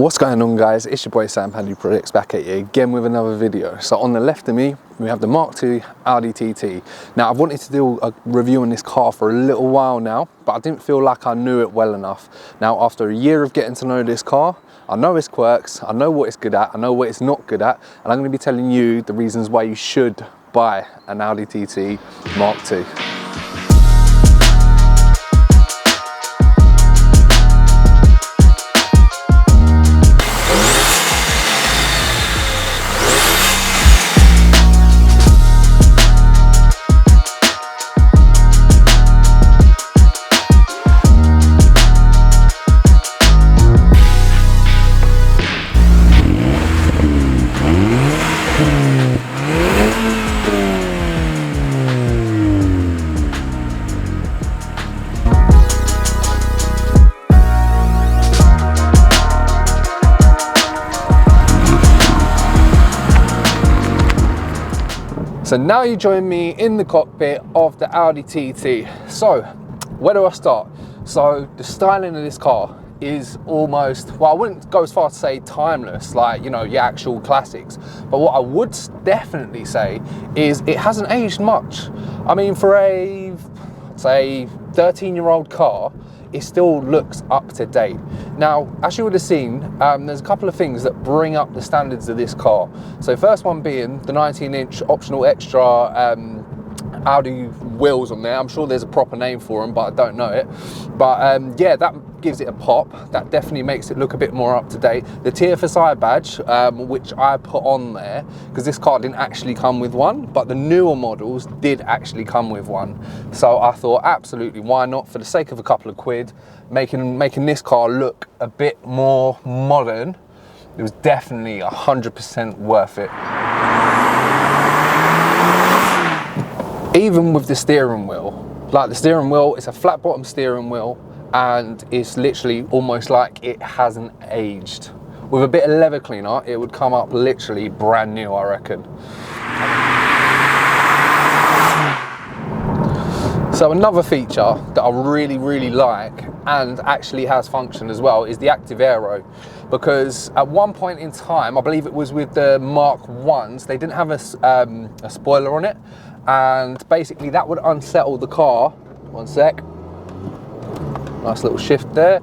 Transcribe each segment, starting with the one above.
What's going on, guys? It's your boy Sam Handy Products back at you again with another video. So on the left of me we have the Mark II Audi TT. Now I've wanted to do a review on this car for a little while now, but I didn't feel like I knew it well enough. Now after a year of getting to know this car, I know its quirks, I know what it's good at, I know what it's not good at, and I'm going to be telling you the reasons why you should buy an Audi TT Mark II. So now you join me in the cockpit of the Audi TT. So where do I start? So the styling of this car is almost, well, I wouldn't go as far to say timeless, like, you know, your actual classics. But what I would definitely say is it hasn't aged much. I mean, for a, say, 13-year-old car, it still looks up to date. Now, as you would have seen, there's a couple of things that bring up the standards of this car. So first one being the 19-inch optional extra Audi wheels on there. I'm sure there's a proper name for them, but I don't know it. But yeah, that gives it a pop. That definitely makes it look a bit more up to date. The Tfsi badge, which I put on there, because this car didn't actually come with one, but the newer models did actually come with one. So I thought, absolutely, why not? For the sake of a couple of quid, making this car look a bit more modern, it was definitely 100% worth it. Even with the steering wheel, like the steering wheel, it's a flat bottom steering wheel and it's literally almost like it hasn't aged. With a bit of leather cleaner, it would come up literally brand new, I reckon. So another feature that I really like and actually has function as well is the active aero, because at one point in time, I believe it was with the Mark 1s, they didn't have a spoiler on it, and basically that would unsettle the car. One sec, nice little shift there.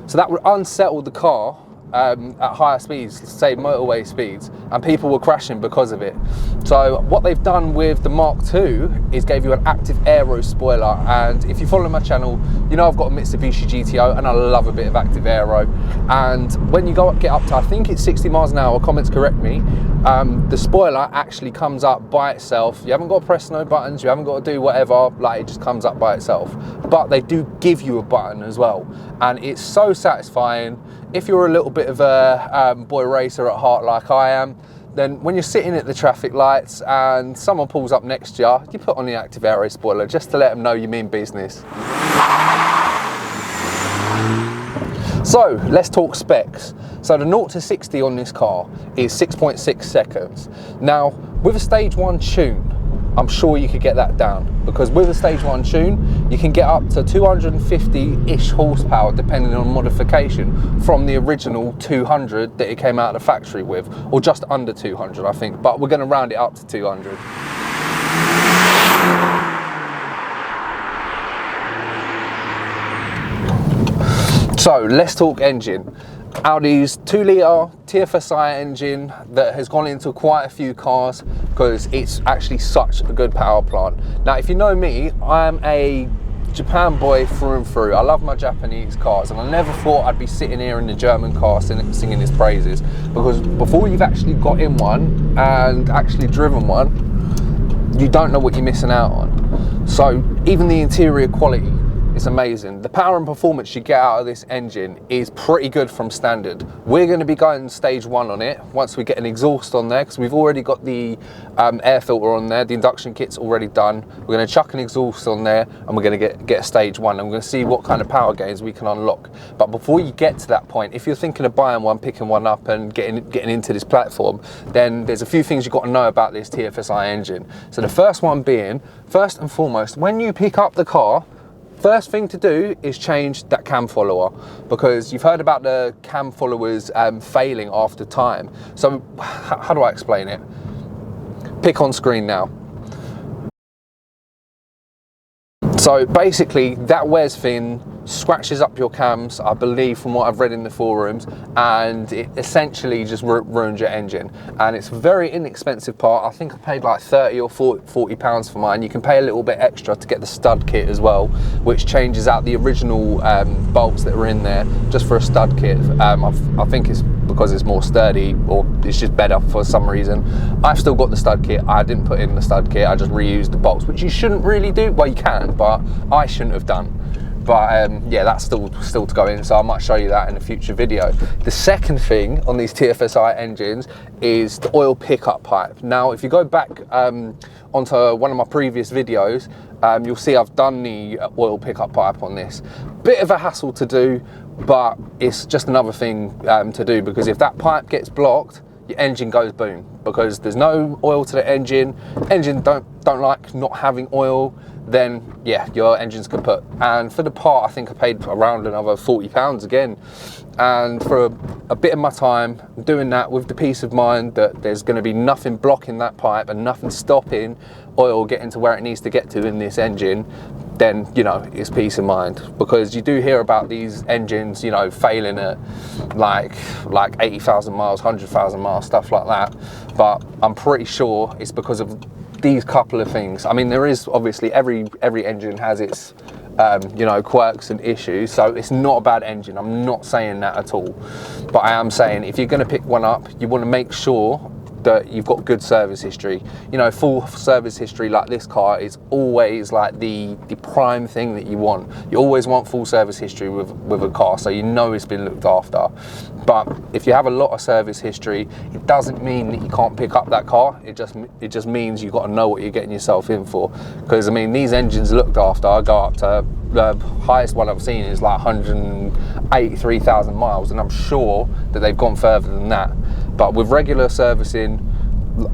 So that would unsettle the car at higher speeds, say motorway speeds, and people were crashing because of it. So what they've done with the Mark II is gave you an active aero spoiler, and if you follow my channel, you know I've got a Mitsubishi GTO and I love a bit of active aero. And when you get up to, I think it's 60 miles an hour, comments correct me, the spoiler actually comes up by itself. You haven't got to press no buttons, you haven't got to do whatever, like it just comes up by itself. But they do give you a button as well, and it's so satisfying. If you're a little bit of a boy racer at heart like I am, then when you're sitting at the traffic lights and someone pulls up next to you, you put on the active aero spoiler just to let them know you mean business. So let's talk specs. So the 0 to 60 on this car is 6.6 seconds. Now with a stage 1 tune, I'm sure you could get that down, because with a stage 1 tune, you can get up to 250-ish horsepower depending on modification from the original 200 that it came out of the factory with, or just under 200 I think, but we're going to round it up to 200. So let's talk engine. Audi's 2-litre Tfsi engine that has gone into quite a few cars because it's actually such a good power plant. Now, if you know me, I'm a Japan boy through and through. I love my Japanese cars, and I never thought I'd be sitting here in the German car singing its praises, because before you've actually got in one and actually driven one, you don't know what you're missing out on. So even the interior quality, it's amazing. The power and performance you get out of this engine is pretty good from standard. We're going to be going stage 1 on it once we get an exhaust on there, because we've already got the air filter on there. The induction kit's already done. We're going to chuck an exhaust on there and we're going to get a stage 1, and we're going to see what kind of power gains we can unlock. But before you get to that point, if you're thinking of buying one, picking one up and getting into this platform, then there's a few things you've got to know about this Tfsi engine. So the first one being, first and foremost, when you pick up the car, First thing to do is change that cam follower, because you've heard about the cam followers failing after time. So how do I explain it? Pick on screen now. So basically that wears thin, scratches up your cams, I believe from what I've read in the forums, and it essentially just ruins your engine. And it's a very inexpensive part. I think I paid like 30 or 40 pounds for mine. You can pay a little bit extra to get the stud kit as well, which changes out the original bolts that were in there just for a stud kit. I think it's because it's more sturdy, or it's just better for some reason. I've still got the stud kit. I didn't put in the stud kit, I just reused the bolts, which you shouldn't really do. Well, you can, but I shouldn't have done. But yeah, that's still to go in, so I might show you that in a future video. The second thing on these TFSI engines is the oil pickup pipe. Now, if you go back onto one of my previous videos, you'll see I've done the oil pickup pipe on this. Bit of a hassle to do, but it's just another thing to do, because if that pipe gets blocked, your engine goes boom, because there's no oil to the engine. Engine don't like not having oil, then yeah, your engine's kaput. And for the part, I think I paid around another 40 pounds again. And for a bit of my time doing that, with the peace of mind that there's going to be nothing blocking that pipe and nothing stopping oil getting to where it needs to get to in this engine, then, you know, it's peace of mind. Because you do hear about these engines, you know, failing at like 80,000 miles, 100,000 miles, stuff like that. But I'm pretty sure it's because of these couple of things. I mean, there is obviously every engine has its you know, quirks and issues, so it's not a bad engine. I'm not saying that at all, but I am saying if you're going to pick one up, you want to make sure that you've got good service history. You know, full service history like this car is always like the prime thing that you want. You always want full service history with a car, so you know it's been looked after. But if you have a lot of service history, it doesn't mean that you can't pick up that car. It just means you've got to know what you're getting yourself in for. Because I mean, these engines looked after, I go up to the highest one I've seen is like 183,000 miles, and I'm sure that they've gone further than that. But with regular servicing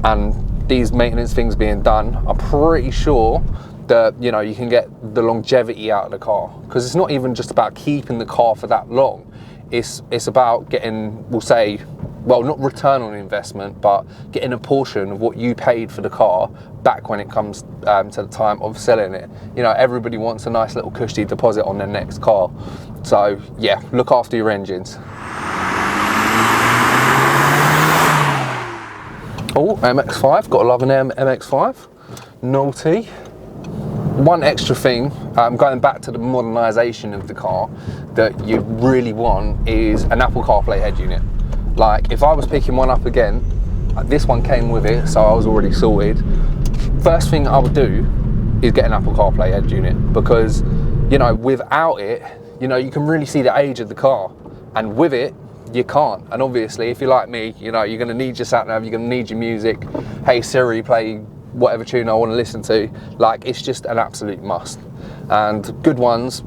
and these maintenance things being done, I'm pretty sure that, you know, you can get the longevity out of the car. Because it's not even just about keeping the car for that long. It's about getting, we'll say, well, not return on investment, but getting a portion of what you paid for the car back when it comes to the time of selling it. You know, everybody wants a nice little cushy deposit on their next car. So yeah, look after your engines. Oh, MX-5, gotta love an MX-5, naughty. One extra thing, going back to the modernisation of the car, that you really want is an Apple CarPlay head unit. Like, if I was picking one up again, this one came with it, so I was already sorted. First thing I would do is get an Apple CarPlay head unit, because, you know, without it, you know, you can really see the age of the car, and with it, you can't. And obviously, if you're like me, you know, you're going to need your sat nav, you're going to need your music. Hey Siri, play whatever tune I want to listen to. Like, it's just an absolute must. And good ones,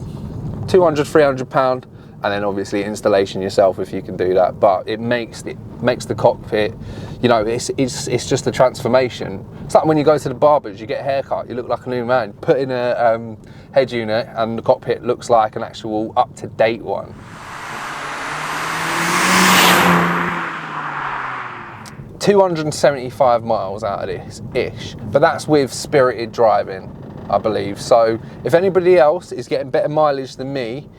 200, 300 pound, and then obviously installation yourself if you can do that. But it makes the cockpit, you know, it's just a transformation. It's like when you go to the barbers, you get a haircut, you look like a new man. Put in a head unit and the cockpit looks like an actual up-to-date one. 275 miles out of this ish, but that's with spirited driving, I believe. So if anybody else is getting better mileage than me,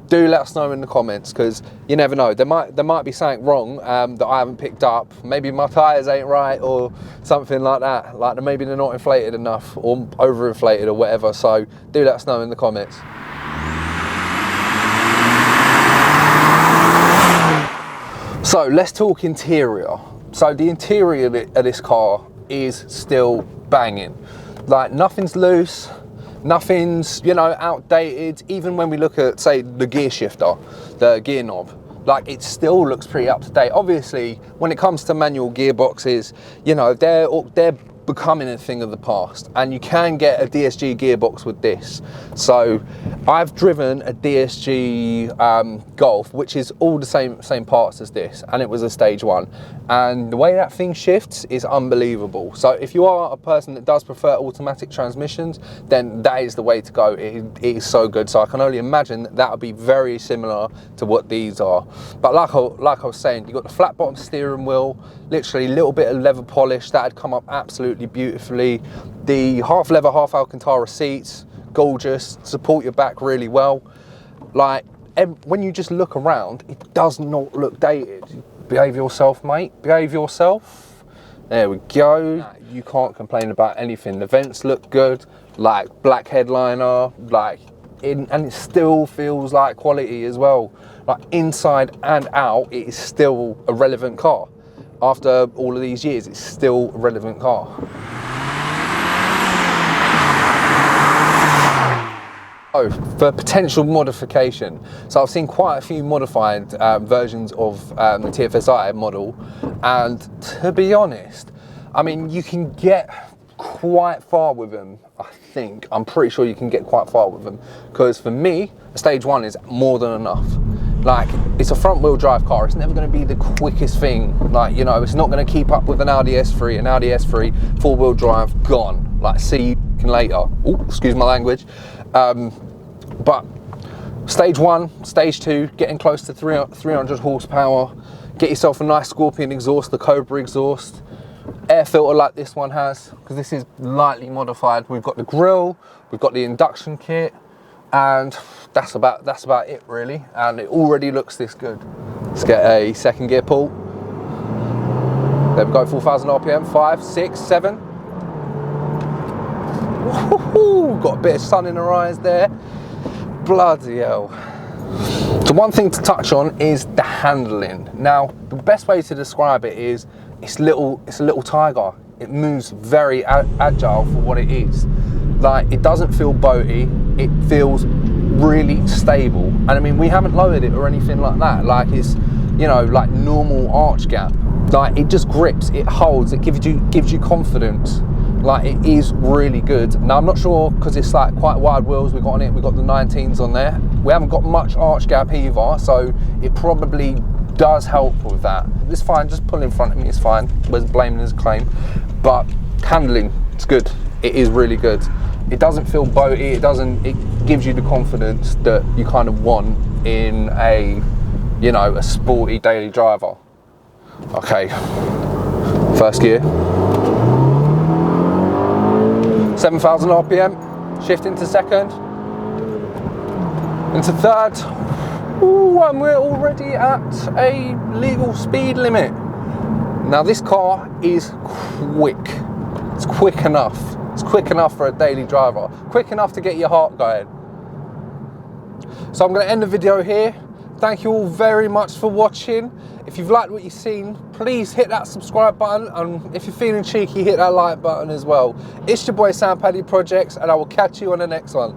do let us know in the comments, because you never know, there might be something wrong that I haven't picked up. Maybe my tires ain't right or something like that, like maybe they're not inflated enough or overinflated or whatever. So do let us know in the comments. So let's talk interior. So the interior of this car is still banging. Like, nothing's loose, nothing's, you know, outdated. Even when we look at, say, the gear shifter, the gear knob, like, it still looks pretty up to date. Obviously, when it comes to manual gearboxes, you know, they're becoming a thing of the past, and you can get a DSG gearbox with this. So I've driven a DSG Golf, which is all the same parts as this, and it was a stage 1, and the way that thing shifts is unbelievable. So if you are a person that does prefer automatic transmissions, then that is the way to go. It is so good. So I can only imagine that would be very similar to what these are. But like I was saying, you've got the flat bottom steering wheel, literally a little bit of leather polish that had come up absolutely beautifully. The half leather, half Alcantara seats, gorgeous, support your back really well. Like, when you just look around, it does not look dated. Behave yourself, mate, behave yourself. There we go. You can't complain about anything. The vents look good, like black headliner, like and it still feels like quality as well. Like inside and out, it is still a relevant car. After all of these years, it's still a relevant car. Oh, for potential modification. So I've seen quite a few modified versions of the Tfsi model, and to be honest, I mean, you can get quite far with them. I'm pretty sure you can get quite far with them, because for me, a stage 1 is more than enough. Like, it's a front wheel drive car. It's never going to be the quickest thing. Like, you know, it's not going to keep up with an Audi S3. An Audi S3, 4-wheel drive, gone. Like, see you later. Oh, excuse my language. But stage 1, stage 2, getting close to 300 horsepower. Get yourself a nice Scorpion exhaust, the Cobra exhaust. Air filter like this one has, because this is lightly modified. We've got the grille, we've got the induction kit, and that's about it really. And it already looks this good. Let's get a second gear pull. There we go, 4,000 RPM, 5, 6, 7. Woohoo! Got a bit of sun in her eyes there. Bloody hell. So one thing to touch on is the handling. Now, the best way to describe it is it's a little tiger. It moves very agile for what it is. Like, it doesn't feel boaty. It feels really stable. And I mean, we haven't lowered it or anything like that. Like, it's, you know, like normal arch gap. Like, it just grips, it holds, it gives you confidence. Like, it is really good. Now, I'm not sure, because it's like quite wide wheels we got on it. We got the 19s on there. We haven't got much arch gap either, so it probably does help with that. It's fine, just pull in front of me, it's fine. Where's blaming his claim? But handling, it's good. It is really good. It doesn't feel boaty. It gives you the confidence that you kind of want in a, you know, a sporty daily driver. Okay, first gear. 7,000 RPM, shift into second, into third. Ooh, and we're already at a legal speed limit. Now this car is quick. It's quick enough. It's quick enough for a daily driver. Quick enough to get your heart going. So I'm going to end the video here. Thank you all very much for watching. If you've liked what you've seen, please hit that subscribe button, and if you're feeling cheeky, hit that like button as well. It's your boy Sam Paddy Projects, and I will catch you on the next one.